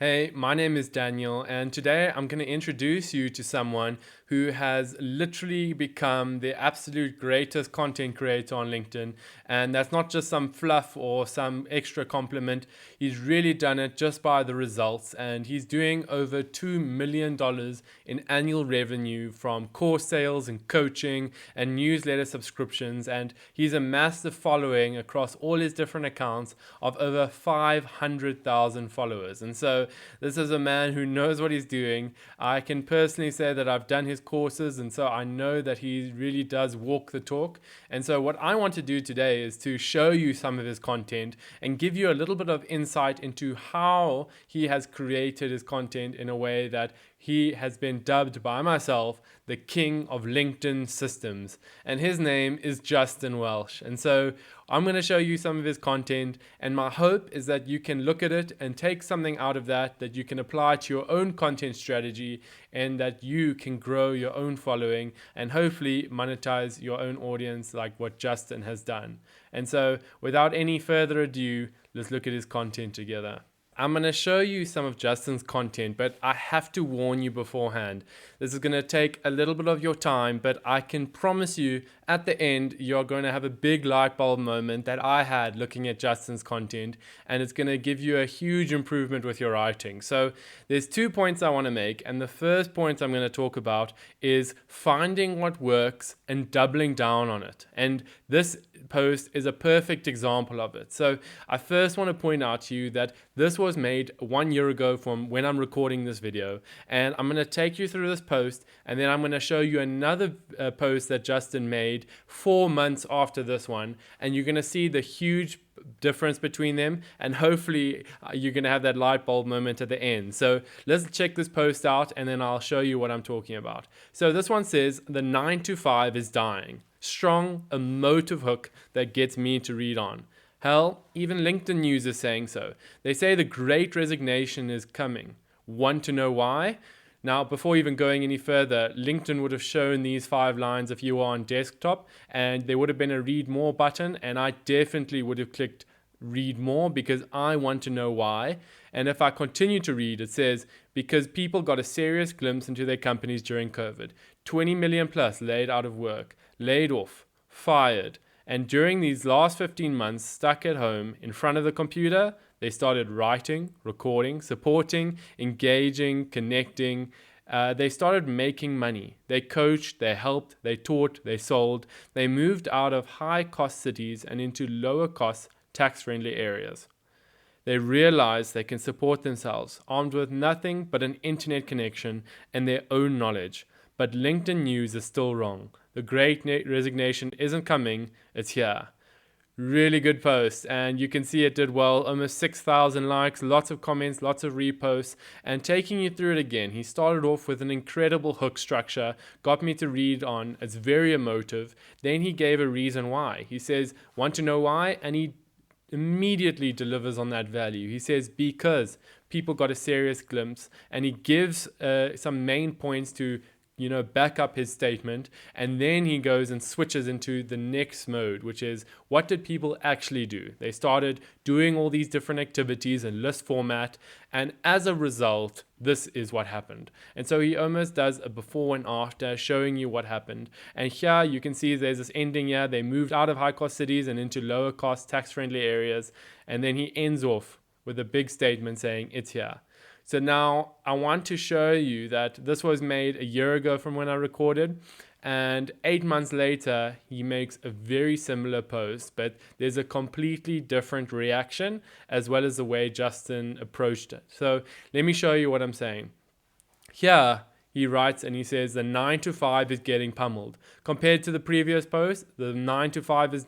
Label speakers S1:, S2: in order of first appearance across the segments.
S1: Hey, my name is Daniel, and today I'm going to introduce you to someone who has literally become the absolute greatest content creator on LinkedIn. And that's not just some fluff or some extra compliment. He's really done it just by the results, and he's doing over $2 million in annual revenue from course sales and coaching and newsletter subscriptions. And he's amassed a following across all his different accounts of over 500,000 followers. And so this is a man who knows what he's doing. I can personally say that I've done his courses, and so I know that he really does walk the talk. And so what I want to do today is to show you some of his content and give you a little bit of insight into how he has created his content in a way that he has been dubbed by myself the king of LinkedIn systems. And his name is Justin Welsh. And so I'm going to show you some of his content, and my hope is that you can look at it and take something out of that you can apply to your own content strategy, and that you can grow your own following and hopefully monetize your own audience like what Justin has done. And so without any further ado, let's look at his content together. I'm going to show you some of Justin's content, but I have to warn you beforehand. This is going to take a little bit of your time, but I can promise you at the end, you're going to have a big light bulb moment that I had looking at Justin's content, and it's going to give you a huge improvement with your writing. So there's 2 points I want to make, and the first point I'm going to talk about is finding what works and doubling down on it. And this post is a perfect example of it. So I first want to point out to you that this was made 1 year ago from when I'm recording this video, and I'm going to take you through this post, and then I'm going to show you another post that Justin made 4 months after this one, and you're going to see the huge difference between them, and hopefully you're going to have that light bulb moment at the end. So let's check this post out, and then I'll show you what I'm talking about. So this one says, the 9 to 5 is dying. Strong, emotive hook that gets me to read on. Hell, even LinkedIn News is saying so. They say the great resignation is coming. Want to know why? Now, before even going any further, LinkedIn would have shown these 5 lines if you were on desktop, and there would have been a read more button, and I definitely would have clicked read more because I want to know why. And if I continue to read, it says, because people got a serious glimpse into their companies during COVID. 20 million plus laid out of work, laid off, fired. And during these last 15 months stuck at home in front of the computer, they started writing, recording, supporting, engaging, connecting. They started making money. They coached, they helped, they taught, they sold. They moved out of high-cost cities and into lower-cost, tax-friendly areas. They realized they can support themselves, armed with nothing but an internet connection and their own knowledge. But LinkedIn News is still wrong. The great resignation isn't coming, it's here. Really good post, and you can see it did well, almost 6,000 likes, lots of comments, lots of reposts. And taking you through it again, he started off with an incredible hook structure, got me to read on, it's very emotive. Then he gave a reason why. He says, want to know why? And he immediately delivers on that value. He says, because people got a serious glimpse, and he gives some main points to back up his statement, and then he goes and switches into the next mode, which is, what did people actually do? They started doing all these different activities in list format, and as a result, this is what happened. And so he almost does a before and after, showing you what happened. And here you can see there's this ending here. They moved out of high-cost cities and into lower-cost, tax-friendly areas, and then he ends off with a big statement saying, it's here. So now I want to show you that this was made a year ago from when I recorded, and 8 months later, he makes a very similar post, but there's a completely different reaction as well as the way Justin approached it. So let me show you what I'm saying. Here, he writes and he says the 9 to 5 is getting pummeled. Compared to the previous post, the 9 to 5 is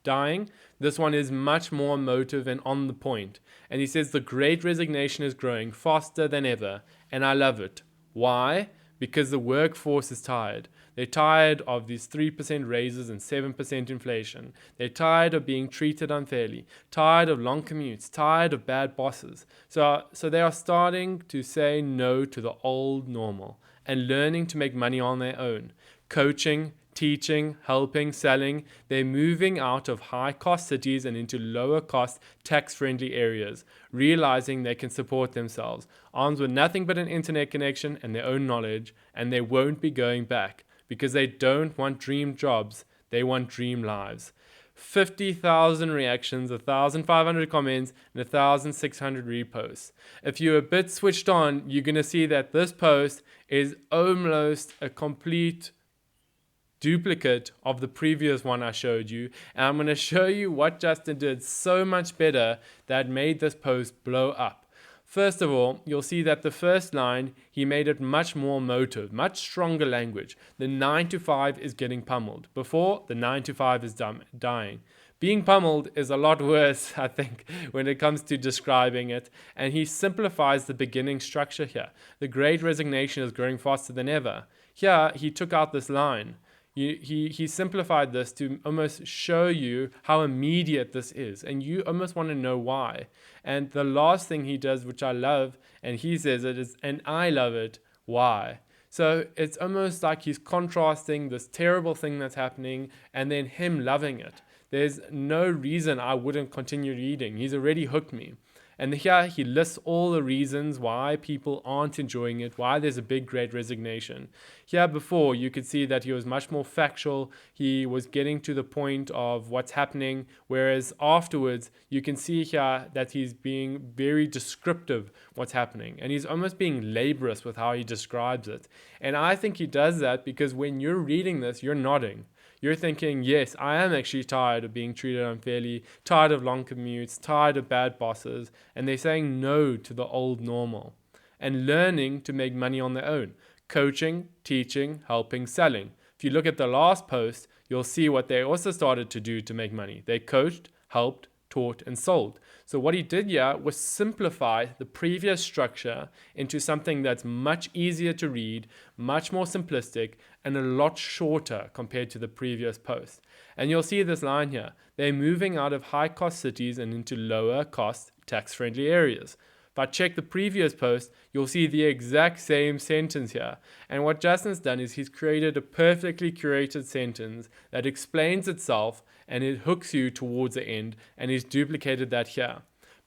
S1: dying. This one is much more emotive and on the point. And he says the great resignation is growing faster than ever. And I love it. Why? Because the workforce is tired. They're tired of these 3% raises and 7% inflation. They're tired of being treated unfairly, tired of long commutes, tired of bad bosses. So they are starting to say no to the old normal and learning to make money on their own. Coaching, teaching, helping, selling. They're moving out of high-cost cities and into lower-cost, tax-friendly areas, realizing they can support themselves, armed with nothing but an internet connection and their own knowledge, and they won't be going back because they don't want dream jobs, they want dream lives. 50,000 reactions, 1,500 comments, and 1,600 reposts. If you're a bit switched on, you're going to see that this post is almost a complete duplicate of the previous one I showed you, and I'm going to show you what Justin did so much better that made this post blow up. First of all, you'll see that the first line, he made it much more emotive, much stronger language. The 9 to 5 is getting pummeled. Before, the 9 to 5 is dying. Being pummeled is a lot worse, I think, when it comes to describing it. And he simplifies the beginning structure here. The Great Resignation is growing faster than ever. Here, he took out this line. He simplified this to almost show you how immediate this is, and you almost want to know why. And the last thing he does, which I love, and he says it is, and I love it, why? So it's almost like he's contrasting this terrible thing that's happening and then him loving it. There's no reason I wouldn't continue reading. He's already hooked me. And here he lists all the reasons why people aren't enjoying it, why there's a big Great Resignation. Here before, you could see that he was much more factual. He was getting to the point of what's happening, whereas afterwards, you can see here that he's being very descriptive what's happening. And he's almost being laborious with how he describes it. And I think he does that because when you're reading this, you're nodding. You're thinking, yes, I am actually tired of being treated unfairly, tired of long commutes, tired of bad bosses, and they're saying no to the old normal and learning to make money on their own. Coaching, teaching, helping, selling. If you look at the last post, you'll see what they also started to do to make money. They coached, helped, taught, and sold. So what he did here was simplify the previous structure into something that's much easier to read, much more simplistic, and a lot shorter compared to the previous post. And you'll see this line here. They're moving out of high-cost cities and into lower-cost, tax-friendly areas. If I check the previous post, you'll see the exact same sentence here. And what Justin's done is he's created a perfectly curated sentence that explains itself and it hooks you towards the end, and he's duplicated that here.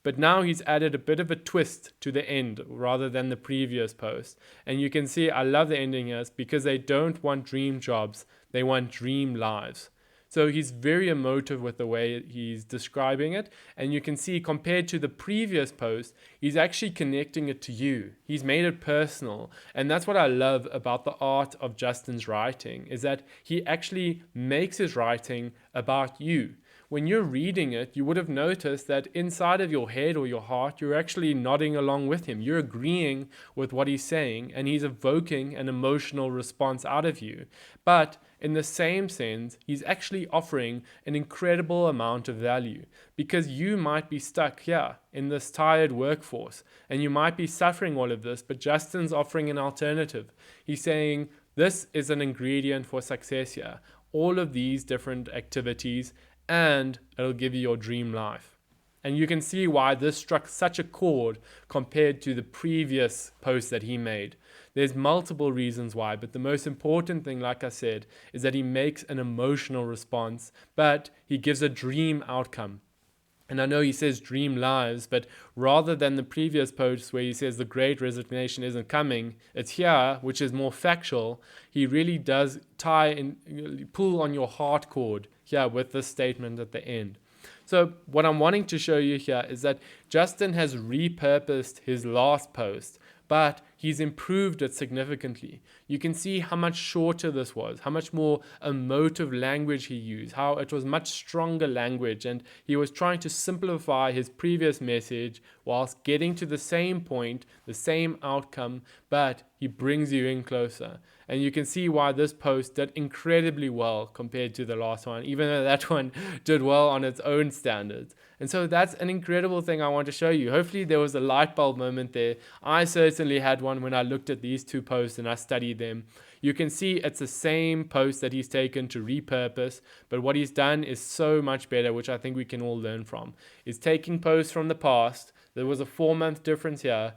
S1: But now he's added a bit of a twist to the end rather than the previous post. And you can see I love the ending here because they don't want dream jobs, they want dream lives. So he's very emotive with the way he's describing it. And you can see compared to the previous post, he's actually connecting it to you. He's made it personal. And that's what I love about the art of Justin's writing, is that he actually makes his writing about you. When you're reading it, you would have noticed that inside of your head or your heart, you're actually nodding along with him. You're agreeing with what he's saying, and he's evoking an emotional response out of you. But in the same sense, he's actually offering an incredible amount of value because you might be stuck here in this tired workforce and you might be suffering all of this, but Justin's offering an alternative. He's saying, this is an ingredient for success here. All of these different activities, and it'll give you your dream life. And you can see why this struck such a chord compared to the previous post that he made. There's multiple reasons why, but the most important thing, like I said, is that he makes an emotional response, but he gives a dream outcome. And I know he says dream lives, but rather than the previous post where he says the Great Resignation isn't coming, it's here, which is more factual. He really does tie and pull on your heart chord here with this statement at the end. So what I'm wanting to show you here is that Justin has repurposed his last post, but he's improved it significantly. You can see how much shorter this was, how much more emotive language he used, how it was much stronger language, and he was trying to simplify his previous message whilst getting to the same point, the same outcome, but he brings you in closer. And you can see why this post did incredibly well compared to the last one, even though that one did well on its own standards. And so that's an incredible thing I want to show you. Hopefully there was a light bulb moment there. I certainly had one when I looked at these two posts and I studied them. You can see it's the same post that he's taken to repurpose, but what he's done is so much better, which I think we can all learn from. He's taking posts from the past. There was a 4-month difference here,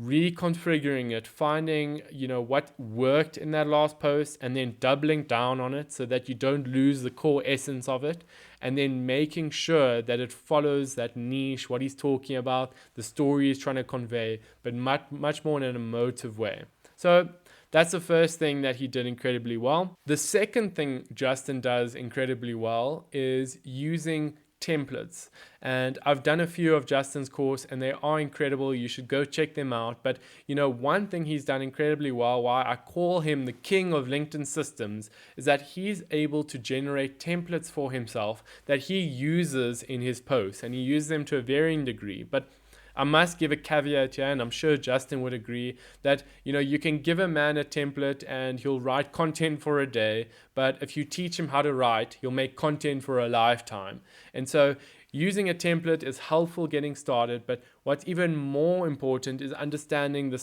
S1: reconfiguring it, finding, what worked in that last post and then doubling down on it so that you don't lose the core essence of it, and then making sure that it follows that niche, what he's talking about, the story he's trying to convey, but much more in an emotive way. So that's the first thing that he did incredibly well. The second thing Justin does incredibly well is using templates. And I've done a few of Justin's course and they are incredible. You should go check them out. But one thing he's done incredibly well, why I call him the king of LinkedIn systems, is that he's able to generate templates for himself that he uses in his posts, and he uses them to a varying degree. But I must give a caveat here, and I'm sure Justin would agree, that you can give a man a template and he'll write content for a day, but if you teach him how to write, he'll make content for a lifetime. And so using a template is helpful getting started, but what's even more important is understanding the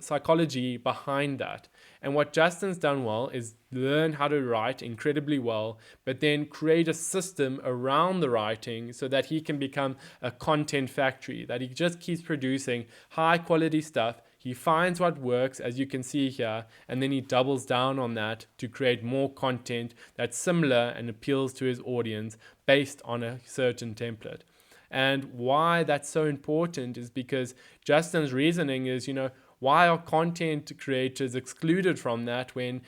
S1: psychology behind that. And what Justin's done well is learn how to write incredibly well, but then create a system around the writing so that he can become a content factory, that he just keeps producing high quality stuff. He finds what works, as you can see here, and then he doubles down on that to create more content that's similar and appeals to his audience based on a certain template. And why that's so important is because Justin's reasoning is, why are content creators excluded from that when,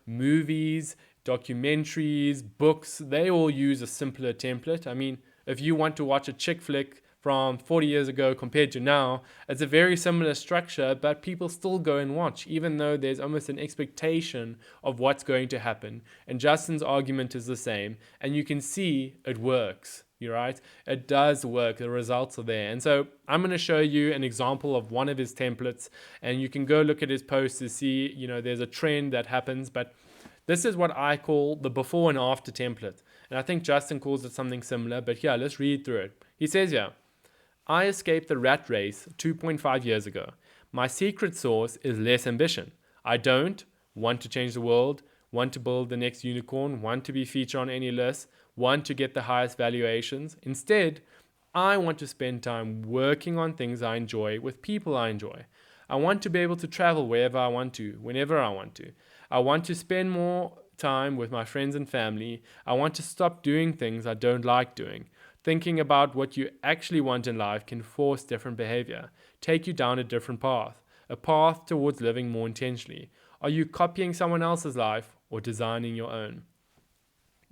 S1: movies, documentaries, books, they all use a simpler template? I mean, if you want to watch a chick flick from 40 years ago compared to now, it's a very similar structure, but people still go and watch, even though there's almost an expectation of what's going to happen. And Justin's argument is the same, and you can see it works. You're right. It does work. The results are there. And so I'm going to show you an example of one of his templates, and you can go look at his posts to see, there's a trend that happens, but this is what I call the before and after template. And I think Justin calls it something similar, but here, let's read through it. He says here, I escaped the rat race 2.5 years ago. My secret sauce is less ambition. I don't want to change the world, want to build the next unicorn, want to be featured on any list, want to get the highest valuations. Instead, I want to spend time working on things I enjoy with people I enjoy. I want to be able to travel wherever I want to, whenever I want to. I want to spend more time with my friends and family. I want to stop doing things I don't like doing. Thinking about what you actually want in life can force different behavior, take you down a different path, a path towards living more intentionally. Are you copying someone else's life or designing your own?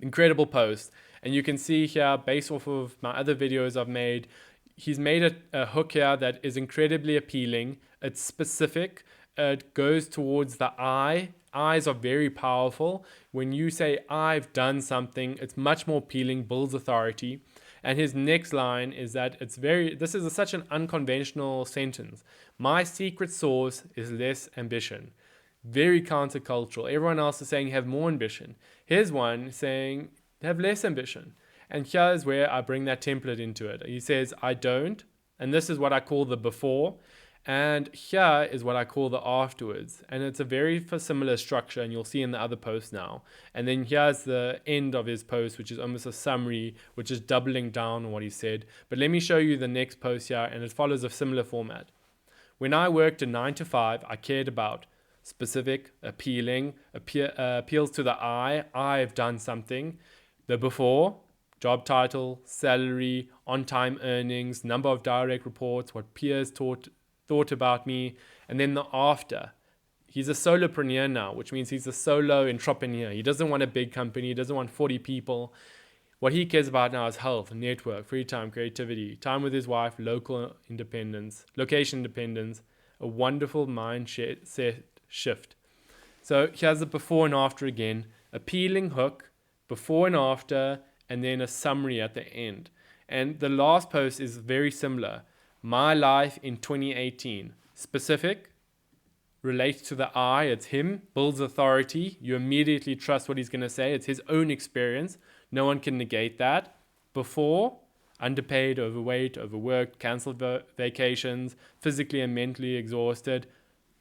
S1: Incredible post. And you can see here, based off of my other videos I've made, he's made a hook here that is incredibly appealing. It's specific. It goes towards the I. Eyes are very powerful. When you say, I've done something, it's much more appealing, builds authority. And his next line is that this is such an unconventional sentence. My secret sauce is less ambition. Very countercultural. Everyone else is saying have more ambition. Here's one saying have less ambition. And here's where I bring that template into it. He says, I don't. And this is what I call the before. And here is what I call the afterwards. And it's a very similar structure, and you'll see in the other post now. And then here's the end of his post, which is almost a summary, which is doubling down on what he said. But let me show you the next post here, and it follows a similar format. When I worked a 9 to 5, I cared about specific, appealing, appeals to the I. I've done something. The before, job title, salary, on-time earnings, number of direct reports, what peers thought about me. And then the after. He's a solopreneur now, which means he's a solo entrepreneur. He doesn't want a big company. He doesn't want 40 people. What he cares about now is health, network, free time, creativity, time with his wife, location independence, a wonderful mindset shift. So here's the before and after again, appealing hook, before and after, and then a summary at the end. And the last post is very similar. My life in 2018. Specific, relates to the I, it's him, builds authority. You immediately trust what he's going to say. It's his own experience. No one can negate that. Before, underpaid, overweight, overworked, cancelled vacations, physically and mentally exhausted.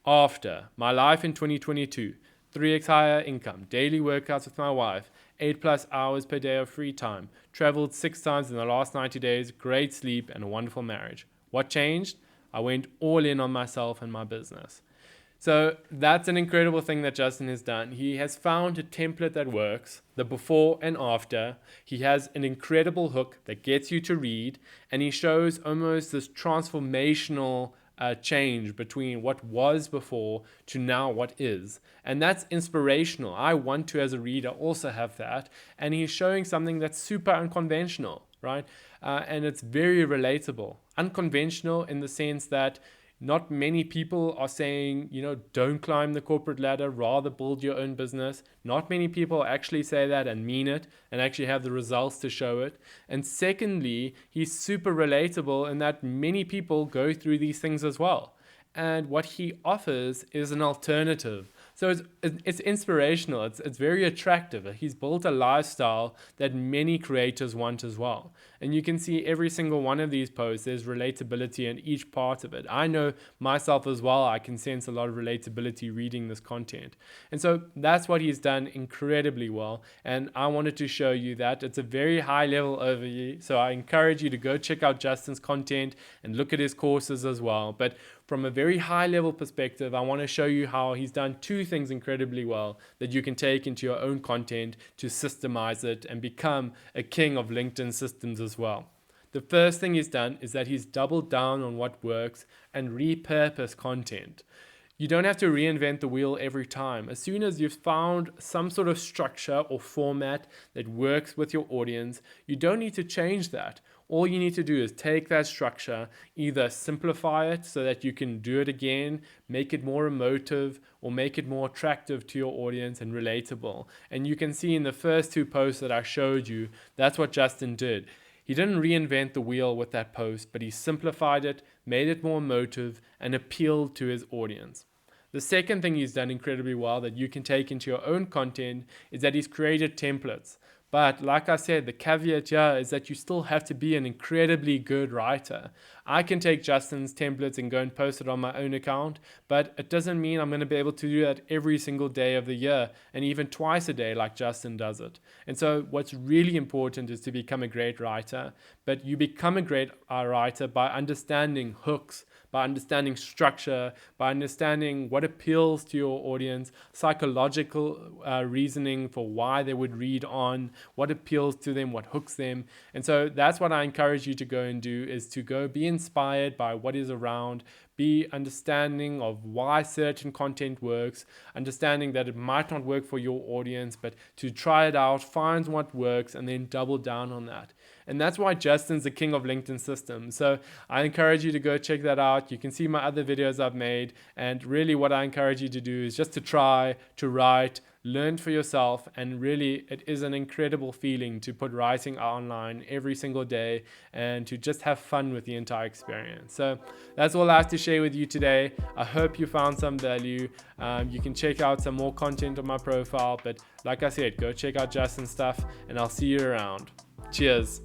S1: After, my life in 2022. 3x higher income, daily workouts with my wife, 8+ hours per day of free time, traveled 6 times in the last 90 days, great sleep, and a wonderful marriage. What changed? I went all in on myself and my business. So that's an incredible thing that Justin has done. He has found a template that works, the before and after. He has an incredible hook that gets you to read, and he shows almost this transformational change between what was before to now what is. And that's inspirational. I want to, as a reader, also have that. And he's showing something that's super unconventional, right? And it's very relatable. Unconventional in the sense that not many people are saying, don't climb the corporate ladder, rather build your own business. Not many people actually say that and mean it and actually have the results to show it. And secondly, he's super relatable in that many people go through these things as well. And what he offers is an alternative. So it's inspirational. It's very attractive. He's built a lifestyle that many creators want as well. And you can see every single one of these posts, there's relatability in each part of it. I know myself as well, I can sense a lot of relatability reading this content. And so that's what he's done incredibly well. And I wanted to show you that. It's a very high level overview. So I encourage you to go check out Justin's content and look at his courses as well. But from a very high level perspective, I want to show you how he's done two things incredibly well that you can take into your own content to systemize it and become a king of LinkedIn systems as well. The first thing he's done is that he's doubled down on what works and repurposed content. You don't have to reinvent the wheel every time. As soon as you've found some sort of structure or format that works with your audience, you don't need to change that. All you need to do is take that structure, either simplify it so that you can do it again, make it more emotive, or make it more attractive to your audience and relatable. And you can see in the first two posts that I showed you, that's what Justin did. He didn't reinvent the wheel with that post, but he simplified it, made it more emotive, and appealed to his audience. The second thing he's done incredibly well that you can take into your own content is that he's created templates. But like I said, the caveat here is that you still have to be an incredibly good writer. I can take Justin's templates and go and post it on my own account, but it doesn't mean I'm going to be able to do that every single day of the year and even twice a day like Justin does it. And so what's really important is to become a great writer, but you become a great writer by understanding hooks, by understanding structure, by understanding what appeals to your audience, psychological reasoning for why they would read on, what appeals to them, what hooks them. And so that's what I encourage you to go and do, is to go be inspired by what is around, be understanding of why certain content works, understanding that it might not work for your audience, but to try it out, find what works, and then double down on that. And that's why Justin's the king of LinkedIn systems. So I encourage you to go check that out. You can see my other videos I've made. And really what I encourage you to do is just to try, to write, learn for yourself. And really it is an incredible feeling to put writing online every single day and to just have fun with the entire experience. So that's all I have to share with you today. I hope you found some value. You can check out some more content on my profile. But like I said, go check out Justin's stuff and I'll see you around. Cheers.